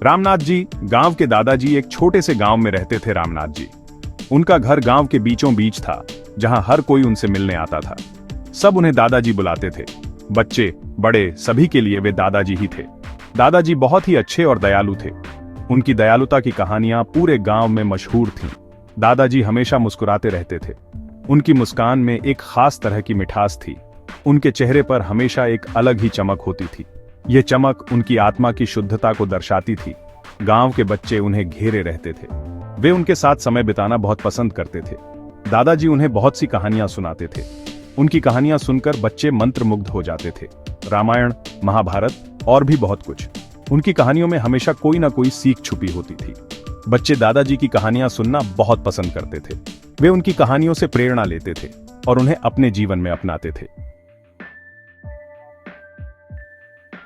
रामनाथ जी, गांव के दादाजी एक छोटे से गांव में रहते थे। रामनाथ जी, उनका घर गांव के बीचों बीच था, जहां हर कोई उनसे मिलने आता था। सब उन्हें दादाजी बुलाते थे। बच्चे बड़े सभी के लिए वे दादाजी ही थे। दादाजी बहुत ही अच्छे और दयालु थे। उनकी दयालुता की कहानियां पूरे गांव में मशहूर थीं। दादाजी हमेशा मुस्कुराते रहते थे। उनकी मुस्कान में एक खास तरह की मिठास थी। उनके चेहरे पर हमेशा एक अलग ही चमक होती थी। यह चमक उनकी आत्मा की शुद्धता को दर्शाती थी। गांव के बच्चे उन्हें घेरे रहते थे। वे उनके साथ समय बिताना बहुत पसंद करते थे। दादाजी उन्हें बहुत सी कहानियां सुनाते थे। उनकी कहानियां सुनकर बच्चे मंत्रमुग्ध हो जाते थे। रामायण, महाभारत और भी बहुत कुछ। उनकी कहानियों में हमेशा कोई ना कोई सीख छुपी होती थी। बच्चे दादाजी की कहानियां सुनना बहुत पसंद करते थे। वे उनकी कहानियों से प्रेरणा लेते थे और उन्हें अपने जीवन में अपनाते थे।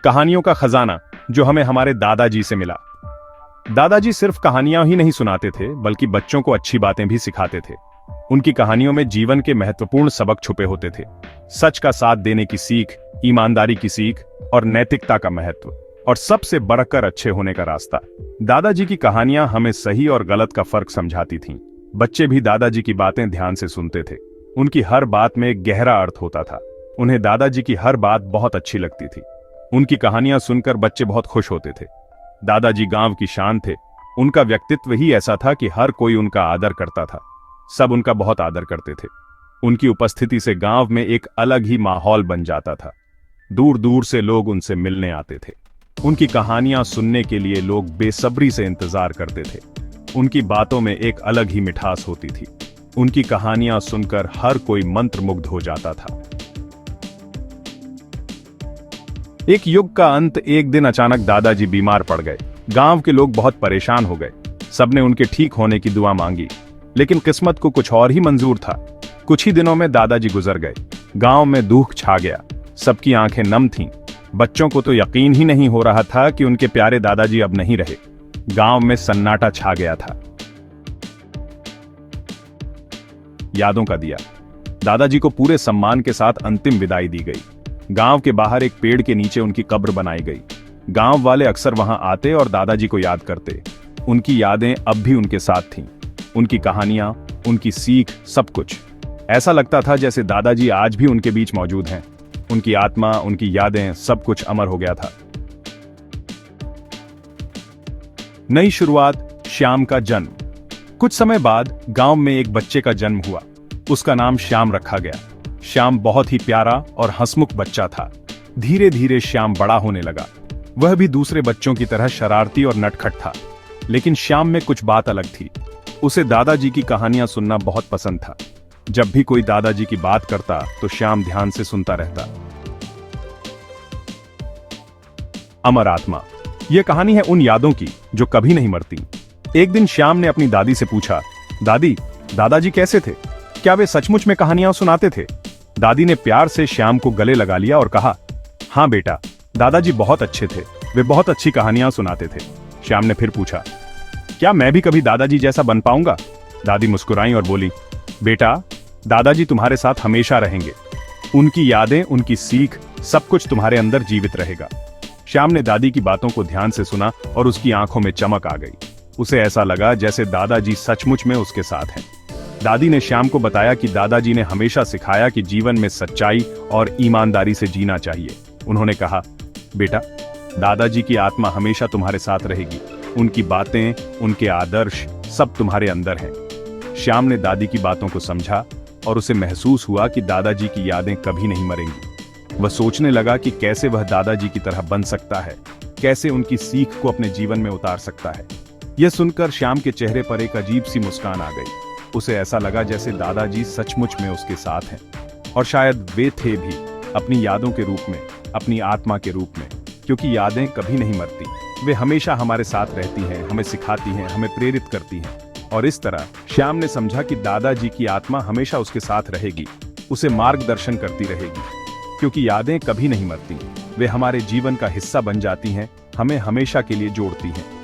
कहानियों का खजाना जो हमें हमारे दादाजी से मिला। दादाजी सिर्फ कहानियां ही नहीं सुनाते थे, बल्कि बच्चों को अच्छी बातें भी सिखाते थे। उनकी कहानियों में जीवन के महत्वपूर्ण सबक छुपे होते थे। सच का साथ देने की सीख, ईमानदारी की सीख और नैतिकता का महत्व, और सबसे बढ़कर अच्छे होने का रास्ता। दादाजी की कहानियां हमें सही और गलत का फर्क समझाती थीं। बच्चे भी दादाजी की बातें ध्यान से सुनते थे। उनकी हर बात में एक गहरा अर्थ होता था। उन्हें दादाजी की हर बात बहुत अच्छी लगती थी। उनकी कहानियां सुनकर बच्चे बहुत खुश होते थे। दादाजी गांव की शान थे। उनका व्यक्तित्व ही ऐसा था कि हर कोई उनका आदर करता था। सब उनका बहुत आदर करते थे। उनकी उपस्थिति से गांव में एक अलग ही माहौल बन जाता था। दूर दूर से लोग उनसे मिलने आते थे। उनकी कहानियां सुनने के लिए लोग बेसब्री से इंतजार करते थे। उनकी बातों में एक अलग ही मिठास होती थी। उनकी कहानियां सुनकर हर कोई मंत्रमुग्ध हो जाता था। एक युग का अंत। एक दिन अचानक दादाजी बीमार पड़ गए। गांव के लोग बहुत परेशान हो गए। सबने उनके ठीक होने की दुआ मांगी, लेकिन किस्मत को कुछ और ही मंजूर था। कुछ ही दिनों में दादाजी गुजर गए। गांव में दुख छा गया। सबकी आंखें नम थीं। बच्चों को तो यकीन ही नहीं हो रहा था कि उनके प्यारे दादाजी अब नहीं रहे। गांव में सन्नाटा छा गया था। यादों का दिया। दादाजी को पूरे सम्मान के साथ अंतिम विदाई दी गई। गांव के बाहर एक पेड़ के नीचे उनकी कब्र बनाई गई। गांव वाले अक्सर वहां आते और दादाजी को याद करते। उनकी यादें अब भी उनके साथ थीं। उनकी कहानियां, उनकी सीख, सब कुछ। ऐसा लगता था जैसे दादाजी आज भी उनके बीच मौजूद हैं। उनकी आत्मा, उनकी यादें, सब कुछ अमर हो गया था। नई शुरुआत। श्याम का जन्म। कुछ समय बाद गांव में एक बच्चे का जन्म हुआ। उसका नाम श्याम रखा गया। श्याम बहुत ही प्यारा और हंसमुख बच्चा था। धीरे धीरे श्याम बड़ा होने लगा। वह भी दूसरे बच्चों की तरह शरारती और नटखट था। लेकिन श्याम में कुछ बात अलग थी। उसे दादाजी की कहानियां सुनना बहुत पसंद था। जब भी कोई दादाजी की बात करता तो श्याम ध्यान से सुनता रहता। अमर आत्मा। यह कहानी है उन यादों की जो कभी नहीं मरती। एक दिन श्याम ने अपनी दादी से पूछा, दादी, दादाजी कैसे थे? क्या वे सचमुच में कहानियां सुनाते थे? दादी ने प्यार से श्याम को गले लगा लिया और कहा, हाँ बेटा, दादाजी बहुत अच्छे थे। वे बहुत अच्छी कहानियां सुनाते थे। श्याम ने फिर पूछा, क्या मैं भी कभी दादाजी जैसा बन पाऊंगा? दादी मुस्कुराई और बोली, बेटा, दादाजी तुम्हारे साथ हमेशा रहेंगे। उनकी यादें, उनकी सीख, सब कुछ तुम्हारे अंदर जीवित रहेगा। श्याम ने दादी की बातों को ध्यान से सुना और उसकी आंखों में चमक आ गई। उसे ऐसा लगा जैसे दादाजी सचमुच में उसके साथ हैं। दादी ने श्याम को बताया कि दादाजी ने हमेशा सिखाया कि जीवन में सच्चाई और ईमानदारी से जीना चाहिए। उन्होंने कहा, बेटा, दादाजी की आत्मा हमेशा तुम्हारे साथ रहेगी। उनकी बातें, उनके आदर्श, सब तुम्हारे अंदर हैं। श्याम ने दादी की बातों को समझा और उसे महसूस हुआ कि दादाजी की यादें कभी नहीं मरेंगी। वह सोचने लगा कि कैसे वह दादाजी की तरह बन सकता है, कैसे उनकी सीख को अपने जीवन में उतार सकता है। यह सुनकर श्याम के चेहरे पर एक अजीब सी मुस्कान आ गई। उसे ऐसा लगा जैसे दादाजी सचमुच में उसके साथ हैं, और शायद वे थे भी, अपनी यादों के रूप में, अपनी आत्मा के रूप में। क्योंकि यादें कभी नहीं मरती। वे हमेशा हमारे साथ रहती हैं, हमें सिखाती हैं, हमें प्रेरित करती हैं। और इस तरह श्याम ने समझा कि दादाजी की आत्मा हमेशा उसके साथ रहेगी, उसे मार्गदर्शन करती रहेगी। क्योंकि यादें कभी नहीं मरती। वे हमारे जीवन का हिस्सा बन जाती हैं, हमें हमेशा के लिए जोड़ती हैं।